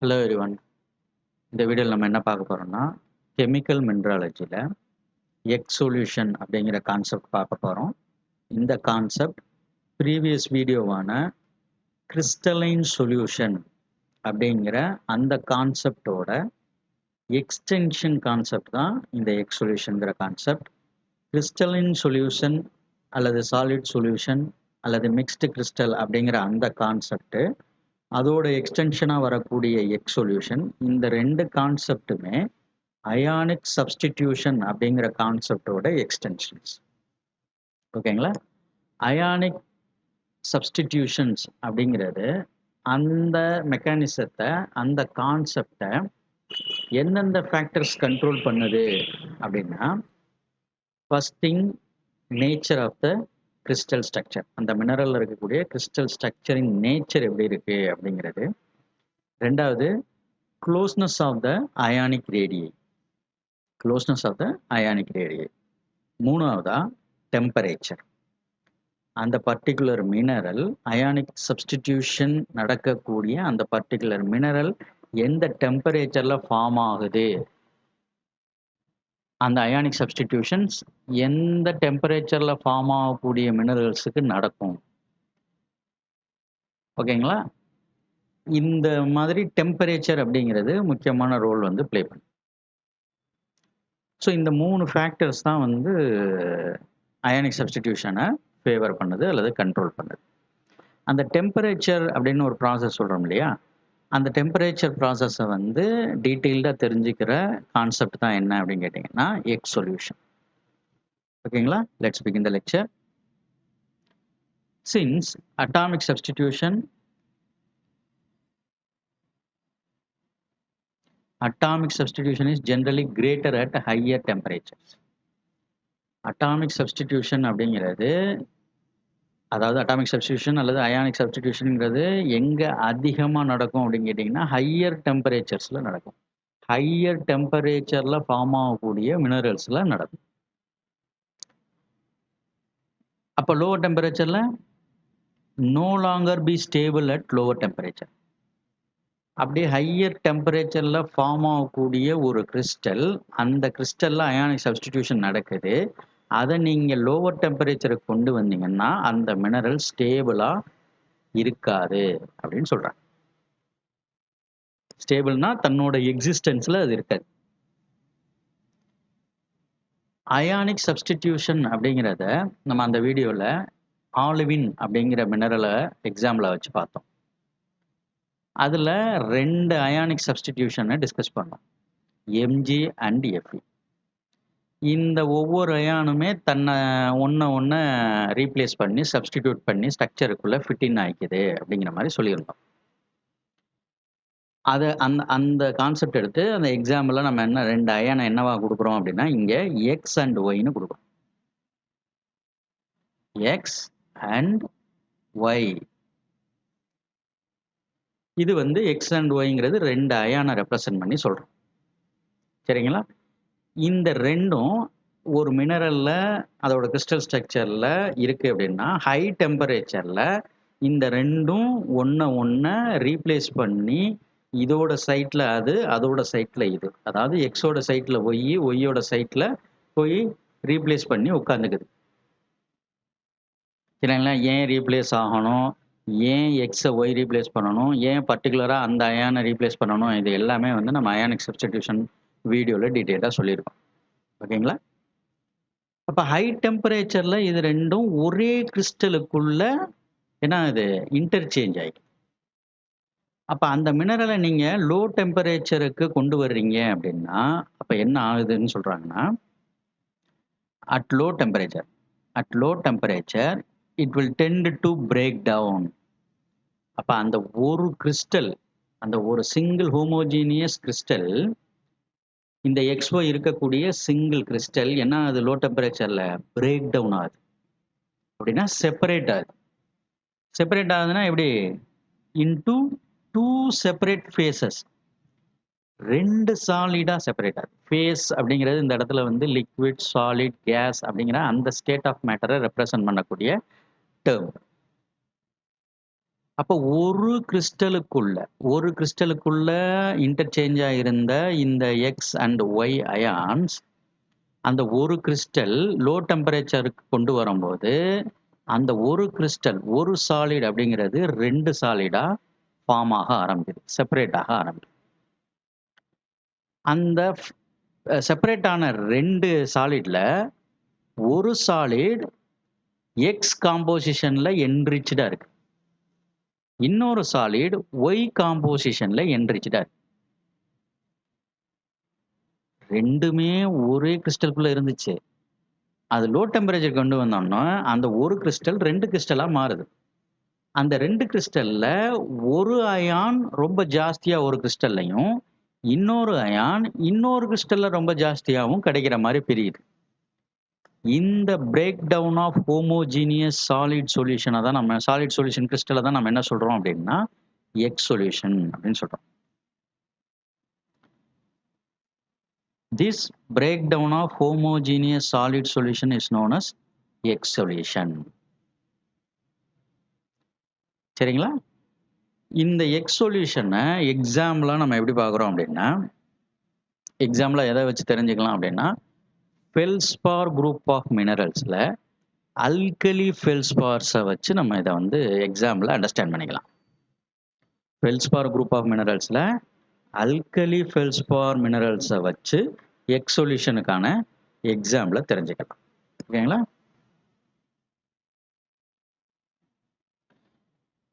Hello everyone. இந்த வீடியோவில் நம்ம என்ன பார்க்க போகிறோம்னா கெமிக்கல் மினராலஜியில் எக் சொல்யூஷன் அப்படிங்கிற கான்செப்ட் பார்க்க போகிறோம். இந்த கான்செப்ட் ப்ரீவியஸ் வீடியோவான கிறிஸ்டலைன் சொல்யூஷன் அப்படிங்கிற அந்த கான்செப்டோட எக்ஸ்டென்ஷன் கான்செப்ட் தான் இந்த எக் சொல்யூஷனுங்கிற கான்செப்ட். கிறிஸ்டலைன் சொல்யூஷன் அல்லது சாலிட் சொல்யூஷன் அல்லது மிக்ஸ்டு கிறிஸ்டல் அப்படிங்கிற அந்த கான்செப்ட், அதோட எக்ஸ்டென்ஷனாக வரக்கூடிய எக் சொல்யூஷன், இந்த ரெண்டு கான்செப்டுமே அயானிக் சப்ஸ்டிடியூஷன் அப்படிங்கிற கான்செப்டோட எக்ஸ்டென்ஷன்ஸ். ஓகேங்களா? அயானிக் சப்ஸ்டிடியூஷன்ஸ் அப்படிங்கிறது அந்த மெக்கானிசத்தை, அந்த கான்செப்டை எந்தெந்த ஃபேக்டர்ஸ் கண்ட்ரோல் பண்ணுது அப்படின்னா, first thing nature of the crystal structure, அந்த மினரலில் இருக்கக்கூடிய கிறிஸ்டல் ஸ்ட்ரக்சரின் நேச்சர் எப்படி இருக்கு அப்படிங்கிறது. ரெண்டாவது closeness of the ionic radii, closeness of the ionic radii. மூணாவதா டெம்பரேச்சர், அந்த பர்டிகுலர் மினரல் அயானிக் சப்ஸ்டிடியூஷன் நடக்கக்கூடிய அந்த பர்டிகுலர் மினரல் எந்த டெம்பரேச்சரில் ஃபார்ம் ஆகுது, அந்த அயானிக் சப்ஸ்டிடியூஷன்ஸ் எந்த டெம்பரேச்சரில் ஃபார்ம் ஆகக்கூடிய மினரல்ஸுக்கு நடக்கும். ஓகேங்களா? இந்த மாதிரி டெம்பரேச்சர் அப்படிங்கிறது முக்கியமான ரோல் வந்து ப்ளே பண்ணும். ஸோ இந்த மூணு ஃபேக்டர்ஸ் தான் வந்து அயானிக் சப்ஸ்டிடியூஷனை ஃபேவர் பண்ணுது அல்லது கண்ட்ரோல் பண்ணுது. அந்த டெம்பரேச்சர் அப்படின்னு ஒரு ப்ராசஸ் சொல்கிறோம் இல்லையா, அந்த டெம்பரேச்சர் ப்ராசஸை வந்து டீட்டெயில்டாக தெரிஞ்சுக்கிற கான்செப்ட் தான் என்ன அப்படின்னு கேட்டிங்கன்னா எக் சொல்யூஷன். ஓகேங்களா? Let's begin the lecture. Since atomic substitution is generally greater at higher temperatures. Atomic substitution அப்படிங்கிறது, அதாவது அட்டாமிக் சப்ஸ்டிடியூஷன் அல்லது அயானிக் சப்ஸ்டிடியூஷனுங்கிறது எங்கே அதிகமாக நடக்கும் அப்படின்னு கேட்டிங்கன்னா ஹையர் டெம்பரேச்சர்ஸில் நடக்கும். ஹையர் டெம்பரேச்சரில் ஃபார்ம் ஆகக்கூடிய மினரல்ஸில் நடக்கும். அப்போ லோவர் டெம்பரேச்சரில் no longer be stable at lower temperature. அப்படியே ஹையர் டெம்பரேச்சரில் ஃபார்ம் ஆகக்கூடிய ஒரு கிறிஸ்டல், அந்த கிறிஸ்டலில் அயானிக் சப்ஸ்டிடியூஷன் நடக்குது, அதை நீங்கள் லோவர் டெம்பரேச்சருக்கு கொண்டு வந்தீங்கன்னா அந்த மினரல் ஸ்டேபிளாக இருக்காது அப்படின்னு சொல்கிறாங்க. ஸ்டேபிள்னா தன்னோட எக்ஸிஸ்டன்ஸில் அது இருக்காது. அயானிக் சப்ஸ்டிடியூஷன் அப்படிங்கிறத நம்ம அந்த வீடியோவில் ஆலிவின் அப்படிங்கிற மினரலை எக்ஸாம்பிளாக வச்சு பார்த்தோம். அதில் ரெண்டு அயானிக் சப்ஸ்டிடியூஷனை டிஸ்கஸ் பண்ணோம், எம்ஜி அண்ட் எஃப்இ. இந்த ஒவ்வொரு அயானுமே தன்னை ஒன்று ரீப்ளேஸ் பண்ணி சப்ஸ்டிடியூட் பண்ணி ஸ்ட்ரக்சருக்குள்ளே ஃபிட்டின் ஆகிக்குது அப்படிங்கிற மாதிரி சொல்லியிருந்தோம். அதை அந்த கான்செப்ட் எடுத்து அந்த எக்ஸாம்பிளில் நம்ம என்ன ரெண்டு அயானை என்னவா கொடுக்குறோம் அப்படின்னா, இங்கே எக்ஸ் அண்ட் ஒய்னு கொடுக்குறோம். எக்ஸ் அண்ட் ஒய், இது வந்து எக்ஸ் அண்ட் ஒய்ங்கிறது ரெண்டு அயானை ரெப்ரசன்ட் பண்ணி சொல்கிறோம். சரிங்களா? இந்த ரெண்டும் ஒரு மினரலில் அதோட கிறிஸ்டல் ஸ்ட்ரக்சரில் இருக்குது அப்படின்னா ஹை டெம்பரேச்சரில் இந்த ரெண்டும் ஒன்று ரீப்ளேஸ் பண்ணி இதோட சைட்டில் அது, அதோட சைட்டில் இது, அதாவது எக்ஸோட சைட்டில் ஒய், ஒய்யோட சைட்டில் போய் ரீப்ளேஸ் பண்ணி உட்காந்துக்குது. சரிங்களா? ஏன் ரீப்ளேஸ் ஆகணும், ஏன் எக்ஸை ஒய் ரீப்ளேஸ் பண்ணணும், ஏன் பர்டிகுலராக அந்த அயானை ரீப்ளேஸ் பண்ணணும், இது எல்லாமே வந்து நம்ம அயானிக் சப்ஸ்டிடியூஷன் வீடியோவில் டீட்டெயிலாக சொல்லியிருக்கோம். ஓகேங்களா? அப்போ ஹை டெம்பரேச்சரில் இது ரெண்டும் ஒரே கிறிஸ்டலுக்குள்ள என்ன இது இன்டர்சேஞ்ச் ஆகிடும். அப்போ அந்த மினரலை நீங்கள் லோ டெம்பரேச்சருக்கு கொண்டு வர்றீங்க அப்படின்னா அப்போ என்ன ஆகுதுன்னு சொல்கிறாங்கன்னா, at low temperature it will tend to break down. அப்போ அந்த ஒரு கிறிஸ்டல், அந்த ஒரு சிங்கிள் ஹோமோஜீனியஸ் கிறிஸ்டல், இந்த XY இருக்கக்கூடிய சிங்கிள் கிறிஸ்டல் என்ன ஆகுது, லோ டெம்பரேச்சரில் பிரேக் டவுன் ஆகுது. அப்படின்னா செப்பரேட் ஆகுது. செப்பரேட் ஆகுதுன்னா எப்படி, இன்டூ டூ செப்பரேட் ஃபேஸஸ், ரெண்டு சாலிடாக செப்பரேட் ஆகுது. ஃபேஸ் அப்படிங்கிறது இந்த இடத்துல வந்து லிக்விட், சாலிட், கேஸ் அப்படிங்கிற அந்த ஸ்டேட் ஆஃப் மேட்டரை ரெப்ரசன்ட் பண்ணக்கூடிய டேர்ம். அப்போ ஒரு கிறிஸ்டலுக்குள்ள இன்டர்சேஞ்ச் ஆயிருந்த இந்த எக்ஸ் அண்ட் ஒய் அயான்ஸ் அந்த ஒரு கிறிஸ்டல் லோ டெம்பரேச்சருக்கு கொண்டு வரும்போது அந்த ஒரு கிறிஸ்டல் ஒரு சாலிட் அப்படிங்கிறது 2 சாலிடா ஃபார்ம் ஆக ஆரம்பிக்குது, செப்பரேட் ஆக ஆரம்பிக்குது. அந்த செப்பரேட் ஆன 2 சாலிட்ல ஒரு சாலிட் எக்ஸ் காம்போசிஷன்ல என்ரிச்டா இருக்கு, இன்னொரு சாலிட் ஒய் காம்போசிஷன்ல என்ரிச்டா இருக்கு. ரெண்டுமே ஒரே கிறிஸ்டலுக்குள்ள இருந்துச்சு. அது லோ டெம்பரேச்சர் கொண்டு வந்தோம்னா அந்த ஒரு கிறிஸ்டல் 2 கிறிஸ்டலா மாறுது. அந்த 2 கிறிஸ்டல்ல ஒரு அயான் ரொம்ப ஜாஸ்தியா ஒரு கிறிஸ்டல்லையும், இன்னொரு அயான் இன்னொரு கிறிஸ்டல்ல ரொம்ப ஜாஸ்தியாவும் கிடைக்கிற மாதிரி பிரியுது. இந்த break down of homogeneous solid சொல்யூஷனை தான் நம்ம சாலிட் சொல்யூஷன் கிறிஸ்டலை தான் நம்ம என்ன சொல்றோம் அப்படின்னா எக்ஸ் சொல்யூஷன் அப்படின்னு சொல்றோம். This breakdown of homogeneous solid solution is known as X solution. சரிங்களா? இந்த X சொல்யூஷனை எக்ஸாம்பிளா நம்ம எப்படி பார்க்குறோம் அப்படின்னா, எக்ஸாம்பிளா எதை வச்சு தெரிஞ்சுக்கலாம் அப்படின்னா, ஃபெல்ஸ்பார் குரூப் ஆஃப் மினரல்ஸ்ல அல்கலி ஃபெல்ஸ்பார்ஸை வச்சு நம்ம இதை வந்து எக்ஸாம்பிளா அண்டர்ஸ்டாண்ட் பண்ணிக்கலாம். ஃபெல்ஸ்பார் குரூப் ஆஃப் மினரல்ஸ்ல அல்கலி ஃபெல்ஸ்பார் மினரல்ஸை வச்சு எக்ஸ் சொல்யூஷனுக்கான எக்ஸாம்பிளை தெரிஞ்சுக்கலாம். ஓகேங்களா?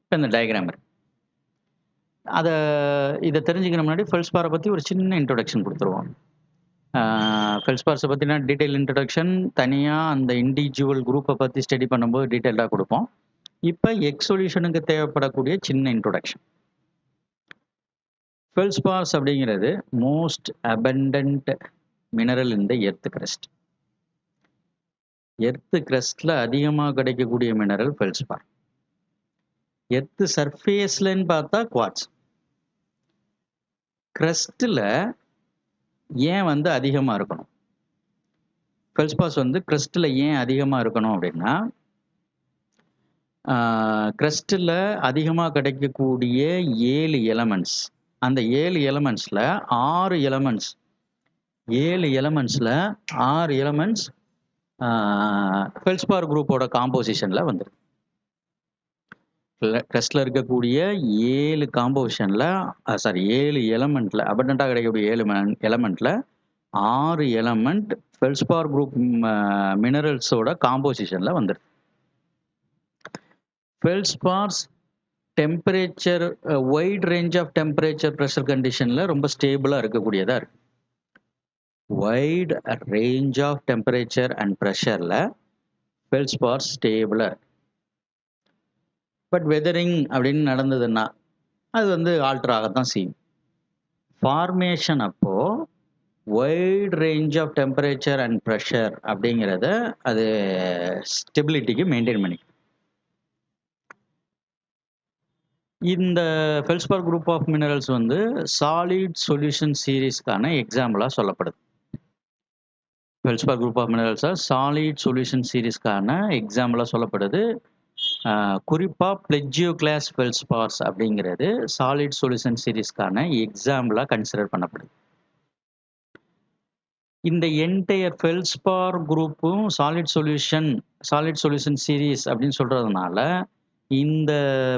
இப்போ இந்த டயக்ராம் இருக்கு. இதை தெரிஞ்சுக்கிற முன்னாடி ஃபெல்ஸ்பாரை பற்றி ஒரு சின்ன இன்ட்ரொடக்ஷன் கொடுத்துருவோம். ஃபெல்ஸ்பார்ஸை பற்றினா டீட்டெயில் இன்ட்ரொடக்ஷன் தனியாக அந்த இண்டிவிஜுவல் குரூப்பை பற்றி ஸ்டடி பண்ணும்போது டீட்டெயிலாக கொடுப்போம். இப்போ எக்ஸ் சொல்யூஷனுக்கு தேவைப்படக்கூடிய சின்ன இன்ட்ரொடக்ஷன். ஃபெல்ஸ்பார்ஸ் அப்படிங்கிறது most abundant mineral in the earth crust. Earth கிரஸ்ட்ல அதிகமாக கிடைக்கக்கூடிய மினரல் ஃபெல்ஸ்பார். எர்த் சர்ஃபேஸ்லன்னு பார்த்தா குவார்ட்ஸ். கிரஸ்ட்ல ஏன் வந்து அதிகமாக இருக்கணும், ஃபெல்ஸ்பார்ஸ் வந்து கிரஸ்ட்ல ஏன் அதிகமாக இருக்கணும் அப்படின்னா, கிரஸ்ட்ல அதிகமாக கிடைக்கக்கூடிய 7 எலமெண்ட்ஸ், அந்த 7 எலமெண்ட்ஸ்ல 6 எலமெண்ட்ஸ் 7 எலமெண்ட்ஸ்ல 6 எலமெண்ட்ஸ் ஃபெல்ஸ்பார் குரூப்போட காம்போசிஷன்ல வந்துருக்கு. கிரஸ்ட்ல இருக்கக்கூடிய 7 காம்போசிஷன்ல 7 எலமெண்ட்ல அபண்டன்ட்டாக கிடைக்கக்கூடிய 7 எலமெண்ட்ல 6 எலமெண்ட் ஃபெல்ஸ்பார் குரூப் மினரல்ஸோட காம்போசிஷன்ல வந்துருக்கு. Feldspars temperature wide range of temperature pressure கண்டிஷன்ல ரொம்ப ஸ்டேபிளாக இருக்கக்கூடியதா இருக்கு. Wide range of temperature and ப்ரெஷர்ல ஃபெல்ஸ்பார்ஸ் ஸ்டேபிளாக இருக்கு. பட் வெதரிங் அப்படின்னு நடந்ததுன்னா அது வந்து ஆல்டர் ஆகத்தான் செய்யும். ஃபார்மேஷன் அப்போ wide range of temperature and pressure அப்படிங்கிறத அது ஸ்டெபிலிட்டிக்கு மெயின்டைன் பண்ணி. இந்த ஃபெல்ஸ்பார் குரூப் ஆஃப் மினரல்ஸ் வந்து சாலிட் சொல்யூஷன் சீரீஸ்க்கான எக்ஸாம்பிளாக சொல்லப்படுது. ஃபெல்ஸ்பார் குரூப் ஆஃப் மினரல்ஸை சாலிட் சொல்யூஷன் சீரீஸ்க்கான எக்ஸாம்பிளாக சொல்லப்படுது. குறிப்பாக பிளெஜியோ கிளாஸ் ஃபெல்ஸ்பார்ஸ் அப்படிங்கிறது சாலிட் சொல்யூஷன் சீரீஸ்க்கான எக்ஸாம்பிளாக கன்சிடர் பண்ணப்படுது. இந்த என்டையர் ஃபெல்ஸ்பார் குரூப்பும் சாலிட் சொல்யூஷன் சீரீஸ் அப்படின்னு சொல்றதுனால இந்த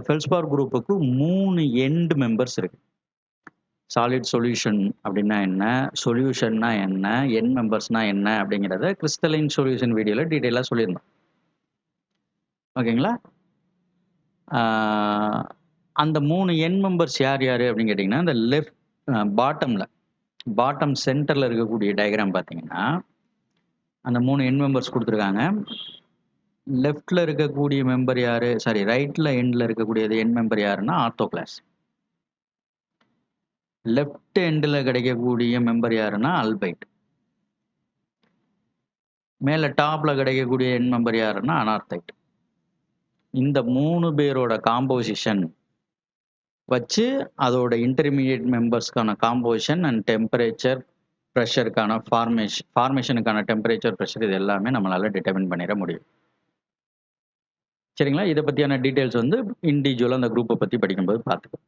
ஃபெல்ஸ்பார் குரூப்புக்கு 3 எண்ட் மெம்பர்ஸ் இருக்கு. சாலிட் சொல்யூஷன் அப்படின்னா என்ன, சொல்யூஷன்னா என்ன, எண்ட் மெம்பர்ஸ்னா என்ன அப்படிங்கிறத கிறிஸ்டலைன் சொல்யூஷன் வீடியோல டீட்டெயிலாக சொல்லியிருந்தோம். ஓகேங்களா? அந்த 3 எண்ட் மெம்பர்ஸ் யார் யார் அப்படின்னு கேட்டிங்கன்னா, இந்த லெஃப்ட் பாட்டம் சென்டரில் இருக்கக்கூடிய டயக்ராம் பார்த்தீங்கன்னா அந்த 3 எண்ட் மெம்பர்ஸ் கொடுத்துருக்காங்க. லெஃப்ட்ல இருக்கக்கூடிய மெம்பர் யாரு, ரைட்ல எண்ட்ல இருக்கக்கூடியது எண்ட் மெம்பர் யாருன்னா ஆர்த்தோ கிளாஸ். லெஃப்ட் எண்டில் கிடைக்கக்கூடிய மெம்பர் யாருன்னா அல்பைட். மேலே டாப்ல கிடைக்கக்கூடிய எண்ட் மெம்பர் யாருன்னா அனார்த்தைட். இந்த 3 பேரோட காம்போசிஷன் வச்சு அதோட இன்டர்மீடியட் மெம்பர்ஸ்க்கான காம்போசிஷன் அண்ட் டெம்பரேச்சர் ப்ரெஷருக்கான ஃபார்மேஷனுக்கான டெம்பரேச்சர் ப்ரெஷர் இது எல்லாமே நம்மளால டிட்டர்மின் பண்ணிட முடியும். சரிங்களா? இதை பற்றியான டீட்டெயில்ஸ் வந்து இண்டிவிஜுவலாக அந்த குரூப்பை பற்றி படிக்கும்போது பார்த்துக்கோ.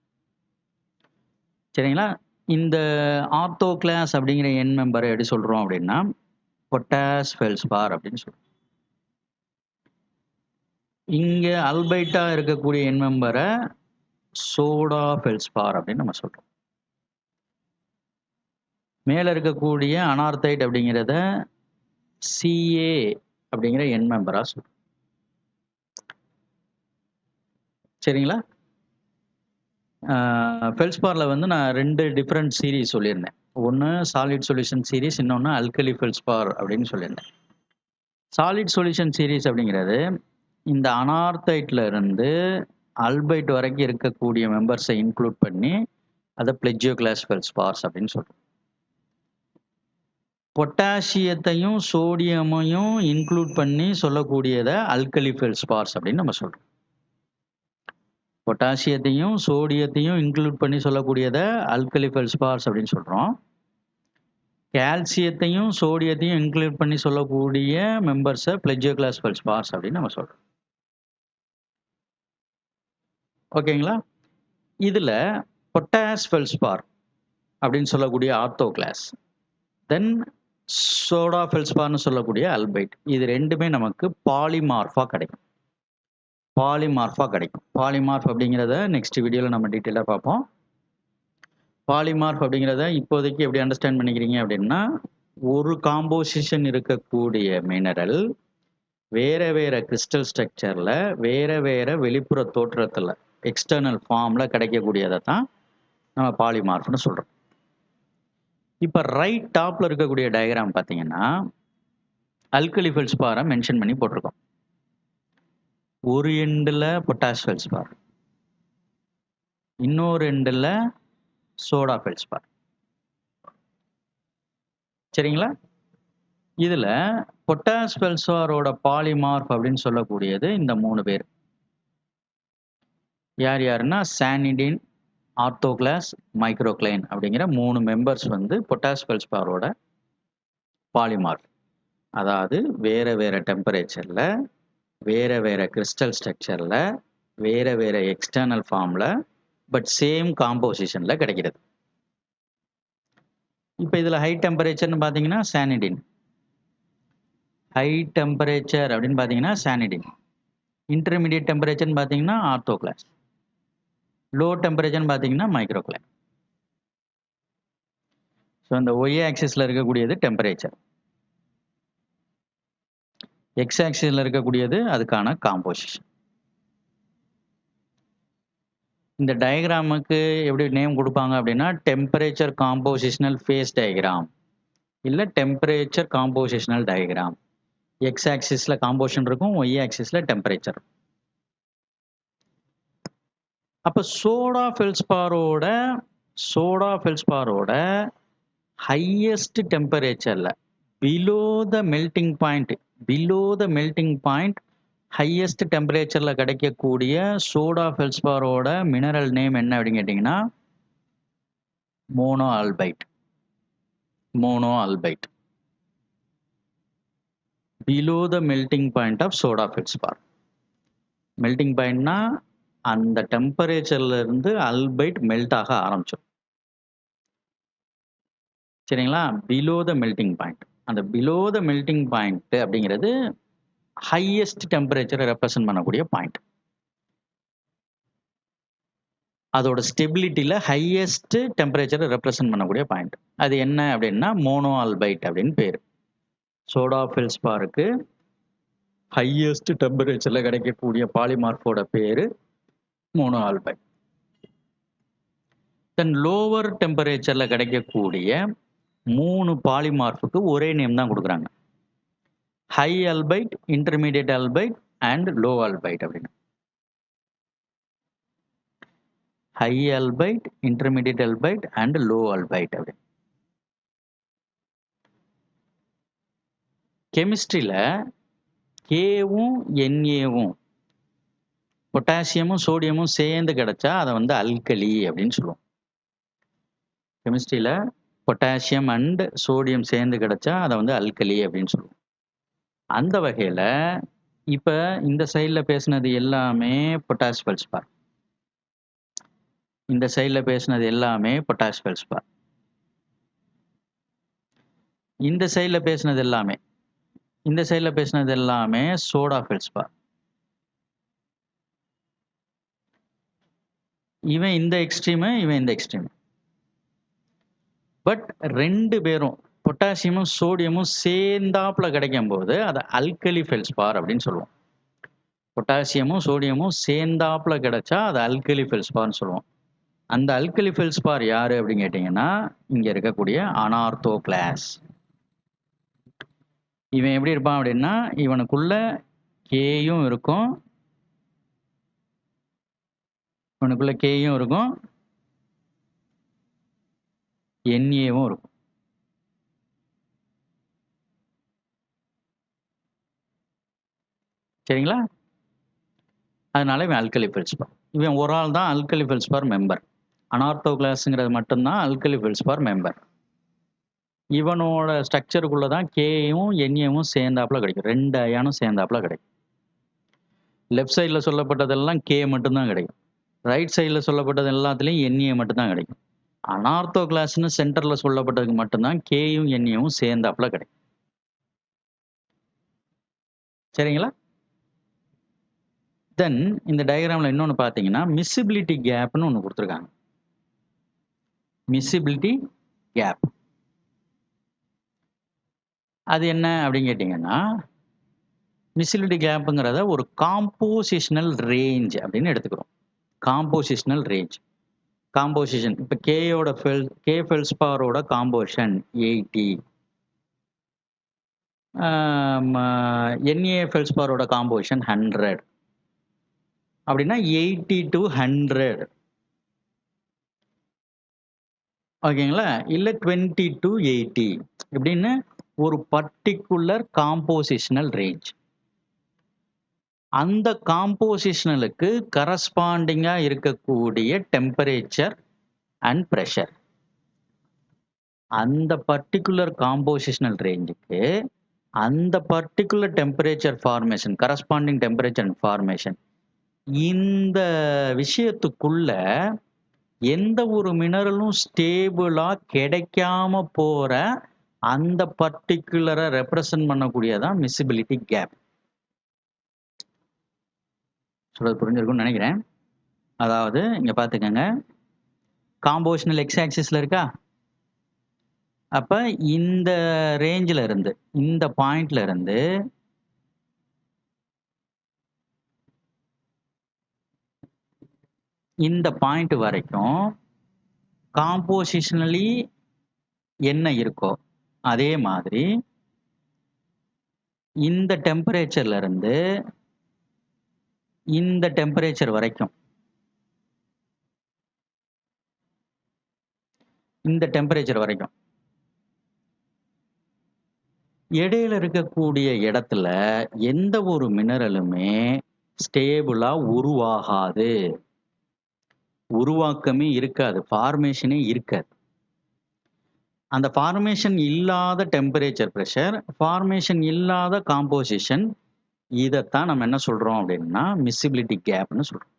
சரிங்களா? இந்த ஆர்த்தோ கிளாஸ் அப்படிங்கிற எண் மெம்பரை எப்படி சொல்கிறோம் அப்படின்னா பொட்டாஸ் ஃபெல்ஸ்பார் அப்படின்னு சொல்கிறோம். இங்கே அல்பைட்டாக இருக்கக்கூடிய எண் மெம்பரை சோடா ஃபெல்ஸ்பார் அப்படின்னு நம்ம சொல்கிறோம். மேலே இருக்கக்கூடிய அனார்த்தைட் அப்படிங்கிறத சிஏ அப்படிங்கிற எண் மெம்பராக சொல்கிறோம். சரிங்களா? ஃபெல்ஸ்பாரில் வந்து நான் 2 டிஃப்ரெண்ட் சீரீஸ் சொல்லியிருந்தேன். ஒன்று சாலிட் சொல்யூஷன் சீரீஸ், இன்னொன்று அல்கலி ஃபெல்ஸ்பார் அப்படின்னு சொல்லியிருந்தேன். சாலிட் சொல்யூஷன் சீரீஸ் அப்படிங்கிறது இந்த அனார்த்தைட்ல இருந்து அல்பைட் வரைக்கும் இருக்கக்கூடிய மெம்பர்ஸை இன்க்ளூட் பண்ணி அதை பிளெஜியோ கிளாஸ் ஃபெல்ஸ்பார்ஸ் அப்படின்னு சொல்கிறோம். பொட்டாசியத்தையும் சோடியமையும் இன்க்ளூட் பண்ணி சொல்லக்கூடியதை அல்கலி ஃபெல்ஸ்பார்ஸ் அப்படின்னு நம்ம சொல்கிறோம். பொட்டாசியத்தையும் சோடியத்தையும் இன்க்ளூட் பண்ணி சொல்லக்கூடியதை அல்கலி ஃபெல்ஸ்பார்ஸ் அப்படின்னு சொல்கிறோம். கால்சியத்தையும் சோடியத்தையும் இன்க்ளூட் பண்ணி சொல்லக்கூடிய மெம்பர்ஸை பிளெஜியோ கிளாஸ் ஃபெல்ஸ்பார்ஸ் அப்படின்னு நம்ம சொல்கிறோம். ஓகேங்களா? இதில் பொட்டாஸ் ஃபெல்ஸ்பார் அப்படின்னு சொல்லக்கூடிய ஆர்த்தோ கிளாஸ், தென் சோடா ஃபெல்ஸ்பார்னு சொல்லக்கூடிய அல்பைட், இது ரெண்டுமே நமக்கு பாலிமார்ஃபாக கிடைக்கும். பாலிமார்ஃப் அப்படிங்கிறத நெக்ஸ்ட் வீடியோவில் நம்ம டீட்டெயிலாக பார்ப்போம். பாலிமார்ஃப் அப்படிங்கிறத இப்போதைக்கு எப்படி அண்டர்ஸ்டாண்ட் பண்ணிக்கிறீங்க அப்படின்னா, ஒரு காம்போசிஷன் இருக்கக்கூடிய மினரல் வேற வேற கிறிஸ்டல் ஸ்ட்ரக்சரில் வேற வேற வெளிப்புற தோற்றத்தில் எக்ஸ்டர்னல் ஃபார்மில் கிடைக்கக்கூடியதை தான் நம்ம பாலிமார்ஃப்னு சொல்கிறோம். இப்போ ரைட் டாப்பில் இருக்கக்கூடிய டயக்ராம் பார்த்தீங்கன்னா அல்கலி ஃபெல்ஸ்பாரை மென்ஷன் பண்ணி போட்டிருக்கோம். ஒரு எண்டில் பொட்டாஷ் ஃபெல்ஸ்பார், இன்னொரு எண்டில் சோடா ஃபெல்ஸ்பார். சரிங்களா? இதில் பொட்டாஷ் ஃபெல்ஸ்பாரோட பாலிமார்ஃப் அப்படின்னு சொல்லக்கூடியது இந்த 3 பேர். யார் யாருன்னா சானிடின், ஆர்த்தோகிளாஸ், மைக்ரோக்ளைன் அப்படிங்கிற 3 மெம்பர்ஸ் வந்து பொட்டாஷ் ஃபெல்ஸ்பாரோட பாலிமார்ஃப். அதாவது வேற வேற டெம்பரேச்சரில் வேற வேற கிறிஸ்டல் ஸ்ட்ரக்சரில் வேற வேற எக்ஸ்டர்னல் ஃபார்மில் பட் சேம் காம்போசிஷனில் கிடைக்கிறது. இப்போ இதில் ஹை டெம்பரேச்சர்னு பார்த்தீங்கன்னா சானிடின், ஹை டெம்பரேச்சர் அப்படின்னு பார்த்தீங்கன்னா சானிடின், இன்டர்மீடியட் டெம்பரேச்சர்னு பார்த்தீங்கன்னா ஆர்த்தோகிளாஸ், லோ டெம்பரேச்சர்னு பார்த்தீங்கன்னா மைக்ரோக்ளைன். ஸோ இந்த ஒய் ஆக்சிஸில் இருக்கக்கூடியது டெம்பரேச்சர், எக்ஸ் ஆக்சிஸில் இருக்கக்கூடியது அதுக்கான காம்போசிஷன். இந்த டயக்ராமுக்கு எப்படி நேம் கொடுப்பாங்க அப்படின்னா டெம்பரேச்சர் காம்போசிஷனல் ஃபேஸ் டயக்ராம் இல்லை டெம்பரேச்சர் காம்போசிஷனல் டயக்ராம். எக்ஸ் ஆக்சிஸில் காம்போசிஷன் இருக்கும், ஒய் ஆக்சிஸில் டெம்பரேச்சர். அப்போ சோடா ஃபெல்ஸ்பாரோட ஹையஸ்ட் டெம்பரேச்சரில் below the melting point highest டெம்பரேச்சரில் கிடைக்கக்கூடிய சோடா ஃபெல்ஸ்பாரோட மினரல் நேம் என்ன அப்படின்னு கேட்டிங்கன்னா mono albite. Below the melting point of soda feldspar. Melting பாயிண்ட்னா அந்த டெம்பரேச்சர்ல இருந்து அல்பைட் மெல்ட் ஆக ஆரம்பிச்சோம். சரிங்களா? Below the melting point. அந்த பிலோ த மெல்டிங் பாயிண்ட் அப்படிங்கிறது ஹையஸ்ட் டெம்பரேச்சரை ரெப்ரசன்ட் பண்ணக்கூடிய பாயிண்ட். அதோட ஸ்டெபிலிட்டியில் ஹையஸ்ட் டெம்பரேச்சரை ரெப்ரசன்ட் பண்ணக்கூடிய பாயிண்ட். அது என்ன அப்படின்னா மோனோ ஆல்பைட் அப்படின்னு பேர். சோடா ஃபெல்ஸ்பாருக்கு ஹையஸ்ட் டெம்பரேச்சரில் கிடைக்கக்கூடிய பாலிமார்ஃபோட பேர் மோனோ ஆல்பைட். தென் லோவர் டெம்பரேச்சரில் கிடைக்கக்கூடிய 3 பாலிமார்ஃபுக்கு ஒரே நேம் தான் கொடுக்குறாங்க. ஹை ஆல்பைட், இன்டர்மீடியட் ஆல்பைட் அண்ட் லோ ஆல்பைட் அப்படின்னு. ஹை ஆல்பைட், இன்டர்மீடியட் ஆல்பைட் அண்ட் லோ ஆல்பைட் அப்படின்னு. கெமிஸ்ட்ரியில் கேவும் என்ஏவும் பொட்டாசியமும் சோடியமும் சேர்ந்து கிடைச்சா அதை வந்து அல்கலி அப்படின்னு சொல்லுவோம். கெமிஸ்ட்ரியில் பொட்டாசியம் அண்ட் சோடியம் சேர்ந்து கிடைச்சா அதை வந்து அல்கலி அப்படின்னு சொல்லுவோம். அந்த வகையில் இப்போ இந்த சைடில் பேசுனது எல்லாமே பொட்டாஷ் ஃபெல்ஸ்பார். இந்த சைடில் பேசுனது எல்லாமே பொட்டாஷ் ஃபெல்ஸ்பார். இந்த சைடில் பேசுனது எல்லாமே சோடா ஃபெல்ஸ்பார். இவன் இந்த எக்ஸ்ட்ரீமு, இவன் இந்த எக்ஸ்ட்ரீம். பட் ரெண்டு பேரும் பொட்டாசியமும் சோடியமும் சேர்ந்தாப்புல கிடைக்கும் போது அதை அல்கலி ஃபெல்ஸ்பார் அப்படின்னு சொல்லுவோம். பொட்டாசியமும் சோடியமும் சேர்ந்தாப்புல கிடைச்சா அது அல்கலி ஃபெல்ஸ்பார்னு சொல்லுவோம். அந்த அல்கலி ஃபெல்ஸ்பார் யாரு அப்படின்னு கேட்டீங்கன்னா இங்க இருக்கக்கூடிய அனார்த்தோகிளாஸ். இவன் எப்படி இருப்பான் அப்படின்னா இவனுக்குள்ள கேயும் இருக்கும், என்ஏவும் இருக்கும். சரிங்களா? அதனால இவன் அல்கலி ஃபெல்ஸ்பார். இவன் ஒரு ஆள் தான் அல்கலி ஃபெல்ஸ்பார் மெம்பர். அனார்த்தோகிளாஸ்ங்கிறது மட்டும்தான் அல்கலி ஃபெல்ஸ்பார் மெம்பர். இவனோட ஸ்ட்ரக்சருக்குள்ள தான் கேயும் என்ஏவும் சேர்ந்தாப்புல கிடைக்கும். 2 அயானும் சேர்ந்தாப்புல கிடைக்கும். லெஃப்ட் சைடில் சொல்லப்பட்டதெல்லாம் கே மட்டும்தான் கிடைக்கும். ரைட் சைடில் சொல்லப்பட்டது எல்லாத்துலேயும் என்ஏ மட்டும்தான் கிடைக்கும். அனார்த்தோகிளாஸ்னு சென்டரில் சொல்லப்பட்டதுக்கு மட்டும்தான் கேயும் என்ஏவும் சேர்ந்தாப்புல கிடைக்கும். சரிங்களா? தென் இந்த டயக்ராமில் இன்னொன்று பார்த்தீங்கன்னா மிஸ்ஸிபிலிட்டி கேப்னு ஒன்று கொடுத்துருக்காங்க. மிஸ்ஸிபிலிட்டி கேப் அது என்ன அப்படின்னு கேட்டிங்கன்னா மிஸ்ஸிபிலிட்டி கேப்புங்கிறத ஒரு காம்போசிஷனல் ரேஞ்ச் அப்படின்னு எடுத்துக்கிறோம். காம்போசிஷனல் ரேஞ்ச், காம்போசிஷன் இப்போ கே ஃபெல்ஸ்பாரோட காம்போசிஷன் 80, என்ஏ ஃபெல்ஸ்பாரோட காம்போசிஷன் 100 அப்படின்னா 80 to 100. ஓகேங்களா? இல்லை 20 to 80 இப்படின்னு ஒரு பர்டிகுலர் காம்போசிஷனல் ரேஞ்ச். அந்த காம்போசிஷனலுக்கு கரஸ்பாண்டிங்காக இருக்கக்கூடிய டெம்பரேச்சர் அண்ட் ப்ரெஷர், அந்த பர்டிகுலர் காம்போசிஷனல் ரேஞ்சுக்கு அந்த particular temperature formation, corresponding temperature and formation, இந்த விஷயத்துக்குள்ள எந்த ஒரு மினரலும் ஸ்டேபிளாக கிடைக்காம போகிற அந்த பர்டிகுலரை ரெப்ரசன்ட் பண்ணக்கூடியதான் மிஸ்ஸிபிலிட்டி கேப். சொல்றது புரிஞ்சிருக்கும்னு நினைக்கிறேன். அதாவது இங்க பாத்துக்கங்க, காம்போசிஷனல் எக்ஸ் ஆக்சிஸ்ல இருக்கா, அப்ப இந்த ரேஞ்சில் இருந்து இந்த பாயிண்ட்ல இருந்து இந்த பாயிண்ட் வரைக்கும் காம்போசிஷனலி என்ன இருக்கோ அதே மாதிரி இந்த டெம்பரேச்சர்ல இருந்து இந்த டெம்பரேச்சர் வரைக்கும், இந்த டெம்பரேச்சர் வரைக்கும் இடையில இருக்கக்கூடிய இடத்துல எந்த ஒரு மினரலுமே ஸ்டேபிளா உருவாகாது, உருவாக்கமே இருக்காது, ஃபார்மேஷனே இருக்காது. அந்த ஃபார்மேஷன் இல்லாத டெம்பரேச்சர், ப்ரெஷர், ஃபார்மேஷன் இல்லாத காம்போசிஷன், இதைத்தான் நம்ம என்ன சொல்றோம் அப்படின்னா மிஸ்ஸிபிலிட்டி கேப்னு சொல்றோம்.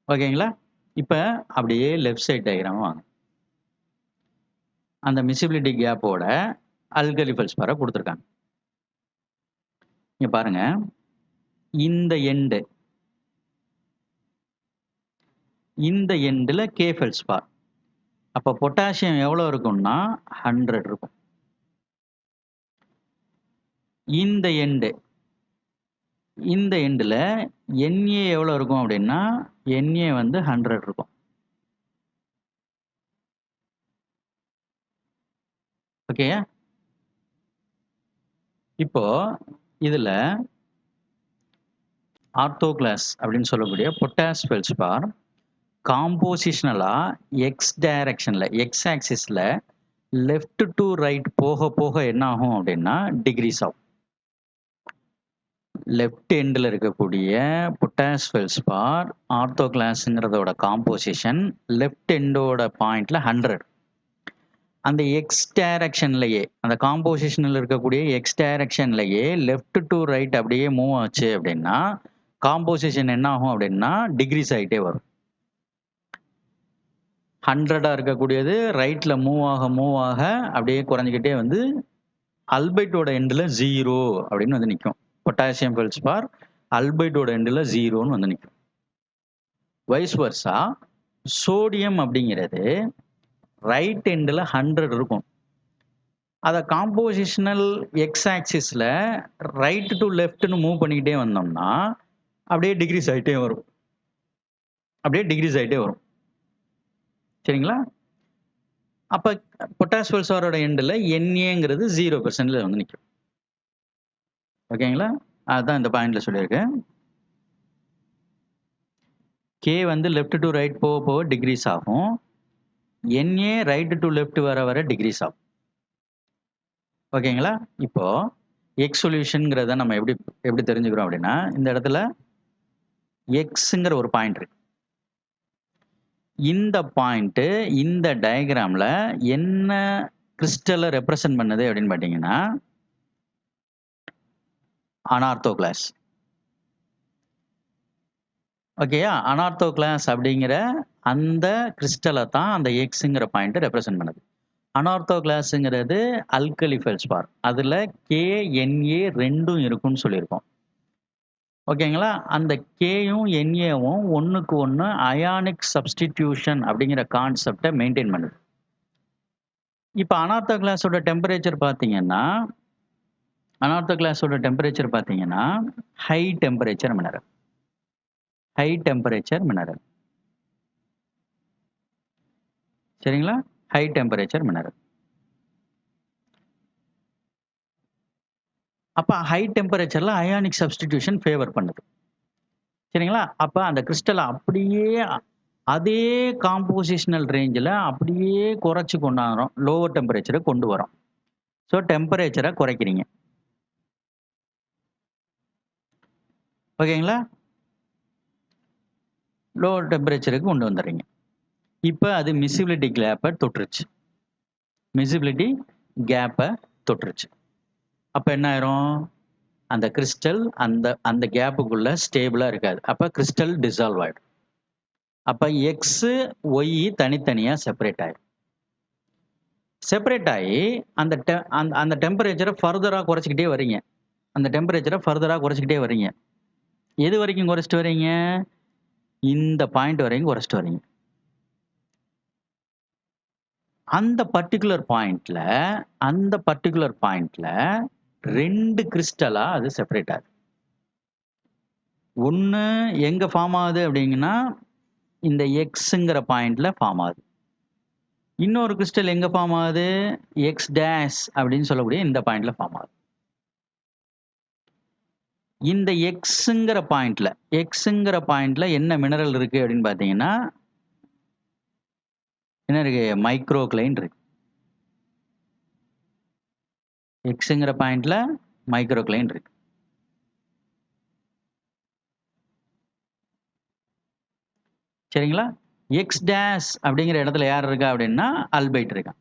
ஓகேங்களா? இப்ப அப்படியே லெஃப்ட் சைட் டயக்ராம் வாங்க. அந்த மிஸ்ஸிபிலிட்டி கேப்போட அல்கலி ஃபெல்ஸ்பாரை கொடுத்துருக்காங்க. இங்க பாருங்க, இந்த எண்டில் கே ஃபெல்ஸ்பார். அப்போ பொட்டாசியம் எவ்வளோ இருக்கும்னா 100 இருக்கும். இந்த எண்டில் என்ஏ எவ்வளோ இருக்கும் அப்படின்னா என்ஏ வந்து 100 இருக்கும். ஓகே, இப்போ இதுல ஆர்த்தோகிளாஸ் அப்படின்னு சொல்லக்கூடிய பொட்டாஷ் ஃபெல்ஸ்பார் காம்போசிஷனலா எக்ஸ் டைரக்ஷன்ல, எக்ஸ் ஆக்சிஸ்ல லெஃப்ட் டு ரைட் போக போக என்ன ஆகும் அப்படின்னா டிகிரீஸ் ஆகும். லெஃப்ட் எண்டில் இருக்கக்கூடிய பொட்டாஷ் ஃபெல்ஸ்பார் ஆர்த்தோகிளாஸ்ங்கிறதோட காம்போசிஷன் லெஃப்ட் எண்டோட பாயிண்ட்ல 100. அந்த எக்ஸ் டைரக்ஷன்லயே அந்த காம்போசிஷனில் இருக்கக்கூடிய எக்ஸ் டைரக்ஷன்லயே லெஃப்ட் டு ரைட் அப்படியே மூவ் ஆச்சு அப்படின்னா காம்போசிஷன் என்ன ஆகும் அப்படின்னா டிகிரிஸ் ஆகிட்டே வரும். 100 இருக்கக்கூடியது ரைட்ல மூவ் ஆக அப்படியே குறைஞ்சிக்கிட்டே வந்து அல்பைட்டோட எண்டில் 0 அப்படின்னு வந்து நிற்கும். பொட்டாசியம் ஃபெல்ட்ஸ்பார் அல்பைட்டோட எண்டில் 0ன்னு வந்து நிற்கும். வைஸ் வர்சா சோடியம் அப்படிங்கிறது ரைட் எண்டில் 100 இருக்கும். அதை காம்போசிஷனல் எக்ஸ் ஆக்சிஸில் ரைட் டு லெஃப்ட்னு மூவ் பண்ணிக்கிட்டே வந்தோம்னா அப்படியே டிகிரிஸ் ஆகிட்டே வரும். சரிங்களா? அப்போ பொட்டாஸ் ஃபெல்ட்ஸ்பாரோட எண்டில் NAங்கிறது 0% வந்து நிற்கும். ஓகேங்களா? அதுதான் இந்த பாயிண்ட்ல சொல்லியிருக்கேன். K வந்து லெஃப்ட் டு ரைட் போக டிகிரிஸ் ஆகும். NA ரைட் டு லெஃப்ட் வர டிகிரிஸ் ஆகும். ஓகேங்களா? இப்போ எக்ஸ் சொல்யூஷன்ங்கிறத நம்ம எப்படி தெரிஞ்சுக்கிறோம் அப்படின்னா, இந்த இடத்துல எக்ஸுங்கிற ஒரு பாயிண்ட் இருக்கு. இந்த பாயிண்ட் இந்த டயக்ராம்ல என்ன கிறிஸ்டலை ரெப்ரசன்ட் பண்ணுது அப்படின்னு பார்த்தீங்கன்னா அனார்த்தோ கிளாஸ். ஓகேயா? அனார்த்தோ கிளாஸ் அப்படிங்கிற அந்த கிறிஸ்டலை தான் அந்த எக்ஸுங்கிற பாயிண்ட் ரெப்ரசன்ட் பண்ணுது. அனார்த்தோ கிளாஸுங்கிறது அல்கலி ஃபெல்ட்ஸ்பார். அதில் KNA ரெண்டும் இருக்கும்னு சொல்லியிருக்கோம். ஓகேங்களா? அந்த கேயும் NAவும் ஒன்றுக்கு ஒன்று அயானிக் சப்ஸ்டிடியூஷன் அப்படிங்கிற கான்செப்டை மெயின்டைன் பண்ணுது. இப்போ அனார்த்தோ கிளாஸோட டெம்பரேச்சர் பார்த்தீங்கன்னா ஹை டெம்பரேச்சர் மினரல். சரிங்களா? High temperature mineral. அப்போ ஹை டெம்பரேச்சரில் அயானிக் சப்ஸ்டிடியூஷன் ஃபேவர் பண்ணுது. சரிங்களா? அப்போ அந்த கிறிஸ்டலை அப்படியே அதே காம்போசிஷனல் ரேஞ்சில் அப்படியே குறைச்சி கொண்டாடுறோம், லோவர் டெம்பரேச்சரை கொண்டு வரோம். ஸோ டெம்பரேச்சரை குறைக்கிறீங்க. ஓகேங்களா? லோவர் டெம்பரேச்சருக்கு கொண்டு வந்துடுறீங்க. இப்போ அது மிசிபிலிட்டி கேப்பை தொட்டுருச்சு. அப்போ என்ன ஆயிரும்? அந்த கிறிஸ்டல் அந்த கேப்புக்குள்ள ஸ்டேபிளாக இருக்காது. அப்போ கிறிஸ்டல் டிசால்வ் ஆகிடும். அப்போ எக்ஸு ஒய் தனித்தனியாக செப்பரேட் ஆகி அந்த டெம்பரேச்சரை ஃபர்தராக குறைச்சிக்கிட்டே வரீங்க. எது வரைக்கும் குறைச்சிட்டு வரீங்க? இந்த பாயிண்ட் வரைக்கும் குறைச்சிட்டு வரீங்க. அந்த பர்டிகுலர் பாயிண்ட்ல 2 கிறிஸ்டலா அது செப்பரேட் ஆகுது. ஒன்று எங்க ஃபார்ம் ஆகுது அப்படிங்கன்னா இந்த எக்ஸுங்கிற பாயிண்ட்ல ஃபார்ம் ஆகுது. இன்னொரு கிறிஸ்டல் எங்க ஃபார்ம் ஆகுது? எக்ஸ் டேஷ் அப்படின்னு சொல்லக்கூடிய இந்த பாயிண்ட்ல ஃபார்ம் ஆகுது. இந்த எக்ஸுங்கிற பாயிண்ட்ல என்ன மினரல் இருக்கு அப்படின்னு பார்த்தீங்கன்னா என்ன இருக்கு? மைக்ரோக்ளைன் இருக்கு. எக்ஸுங்கிற பாயிண்ட்ல மைக்ரோக்ளைன் இருக்கு. சரிங்களா? எக்ஸ் டேஷ் அப்படிங்கிற இடத்துல யார் இருக்கா அப்படின்னா அல்பைட் இருக்கா.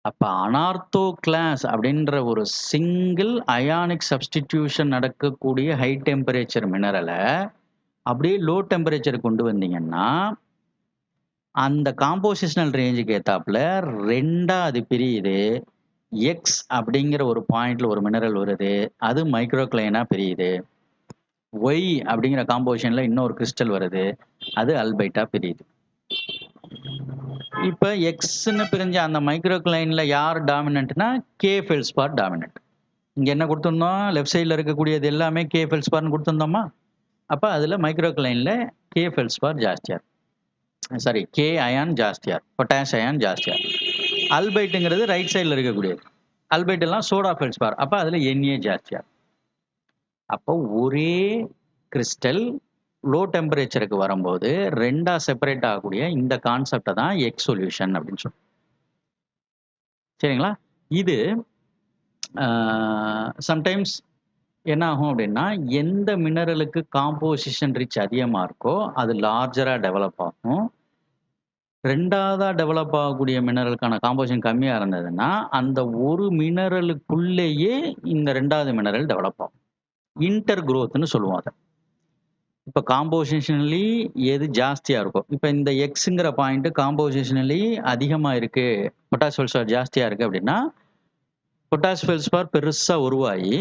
அப்ப அனார்த்தோ கிளாஸ் அப்படின்ற ஒரு சிங்கிள் அயானிக் சப்ஸ்டிடியூஷன் நடக்கக்கூடிய ஹை டெம்பரேச்சர் மினரலை அப்படியே லோ டெம்பரேச்சர் கொண்டு வந்தீங்கன்னா அந்த காம்போசிஷனல் ரேஞ்சுக்கு ஏத்தாப்புல 2ஆ அது பிரியுது. எக்ஸ் அப்படிங்கிற ஒரு பாயிண்ட்ல ஒரு மினரல் வருது, அது மைக்ரோக்ளைனா பிரியுது. ஒய் அப்படிங்கிற காம்போசிஷன்ல இன்னொரு கிறிஸ்டல் வருது, அது அல்பைட்டா பிரியுது. இப்ப எக்ஸ்ன்னு பிரிஞ்ச அந்த மைக்ரோக்ளைன்ல யார் டாமினன்ட்னா கே ஃபெல்ட்ஸ்பார் டாமினன்ட். இங்க என்ன கொடுத்துருந்தோம்? லெஃப்ட் சைடில் இருக்கக்கூடியது எல்லாமே கே ஃபெல்ட்ஸ்பார்னு கொடுத்துருந்தோமா? அப்ப அதுல மைக்ரோக்ளைன்ல கே ஃபெல்ட்ஸ்பார் ஜாஸ்தியார், சாரி கே அயான் ஜாஸ்தியார், பொட்டாஷ் அயான் ஜாஸ்தியார். அல்பைட்டுங்கிறது ரைட் சைடில் இருக்கக்கூடியது. அல்பைட் எல்லாம் சோடா ஃபெல்ட்ஸ்பார், அப்ப அதுல NA ஜாஸ்தியார். அப்போ ஒரே கிறிஸ்டல் லோ டெம்பரேச்சருக்கு வரும்போது 2ஆ செப்பரேட் ஆகக்கூடிய இந்த கான்செப்டை தான் எக்ஸ் சொல்யூஷன் அப்படின்னு சொல்லுவோம். சரிங்களா? இது சம்டைம்ஸ் என்ன ஆகும் அப்படின்னா எந்த மினரலுக்கு காம்போசிஷன் ரிச் அதிகமாக இருக்கோ அது லார்ஜராக டெவலப் ஆகும். 2வதா டெவலப் ஆகக்கூடிய மினரலுக்கான காம்போசிஷன் கம்மியா இருந்ததுன்னா, அந்த ஒரு மினரலுக்குள்ளேயே இந்த 2வது மினரல் டெவலப் ஆகும். இன்டர் குரோத்ன்னு சொல்லுவோம் அத. இப்ப காம்போசிஷனலி எது ஜாஸ்தியா இருக்கோ, இப்ப இந்த எக்ஸ்ங்கிற பாயிண்ட் காம்போசிஷனலி அதிகமா இருக்கு, பொட்டாஷ் ஃபெல்ட்ஸ்பார் ஜாஸ்தியா இருக்கு அப்படின்னா, பொட்டாஷ் ஃபெல்ட்ஸ்பார் பெருசா உருவாகி,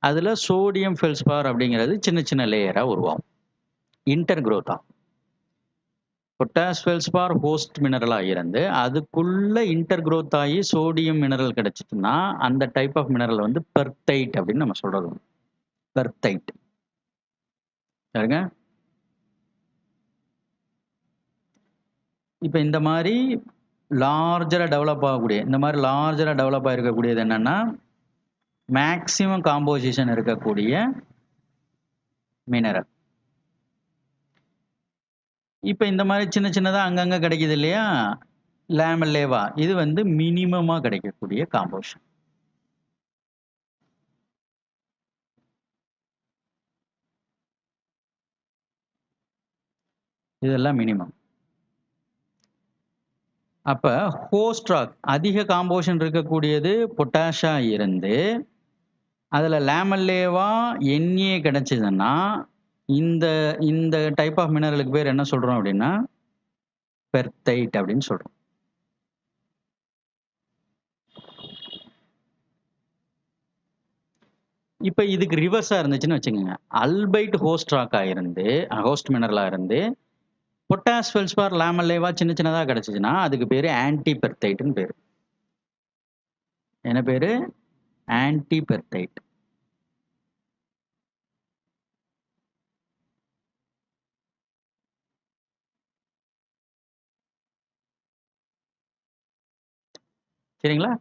அதுல சோடியம் ஃபெல்ட்ஸ்பார் அப்படிங்கிறது சின்ன சின்ன லேயரா உருவாகும். இன்டர் குரோத்தா. பொட்டாஷ் ஃபெல்ட்ஸ்பார் ஹோஸ்ட் மினரலா இருந்து, அதுக்குள்ள இன்டர் குரோத் ஆகி சோடியம் மினரல் கிடைச்சுச்சுன்னா, அந்த டைப் ஆஃப் மினரல் வந்து பெர்த்தைட் அப்படின்னு நம்ம சொல்றது. பெர்த்தைட். பாருங்க. இப்ப இந்த மாரி லார்ஜரா டெவலப் ஆகக்கூடிய, இந்த மாரி லார்ஜரா டெவலப் ஆயிருக்கக்கூடியது என்னன்னா, மேக்ஸிமம் காம்போசிஷன் இருக்கக்கூடிய மினரல். இப்ப இந்த மாரி சின்ன சின்னதா அங்கங்க கிடைக்குது இல்லையா? லேமல்லேவா. இது வந்து மினிமமா கிடைக்கக்கூடிய காம்போசிஷன். இதெல்லாம் மினிமம். அப்ப ஹோஸ்ட் ராக் அதிக காம்போசிஷன் இருக்கக்கூடியது பொட்டாஷா இருந்து, அதுல லேமல்லேவா Na கிடைச்சதுன்னா, இந்த இந்த டைப் ஆஃப் மினரலுக்கு பேர் என்ன சொல்றோம் அப்படின்னா, பெர்த்தைட் அப்படின்னு சொல்றோம். இப்ப இதுக்கு ரிவர்ஸா இருந்துச்சுன்னு வச்சுக்கோங்க. அல்பைட் ஹோஸ்ட் ராக்கா இருந்து, ஹோஸ்ட் மினரலா இருந்து, பொட்டாஷ் ஃபெல்ட்ஸ்பார் லேமல்லேவா சின்ன சின்னதா கிடைச்சுச்சுன்னா, அதுக்கு பேரு ஆன்டி பெர்த்தைட்ன்னு பேரு. என்ன பேரு? ஆன்டி பெர்த்தைட். சரிங்களா?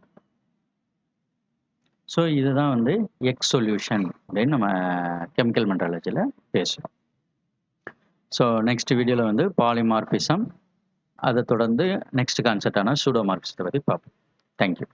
ஸோ இதுதான் வந்து எக்ஸ் சொல்யூஷன் அப்படின்னு நம்ம கெமிக்கல் மெட்ராலஜில பேசுறோம். ஸோ நெக்ஸ்ட் வீடியோல வந்து பாலிமார்பிசம், அதை தொடர்ந்து நெக்ஸ்ட் கான்செப்டான சூடோமார்பிசத்தை பத்தி பார்ப்போம். தேங்க்யூ.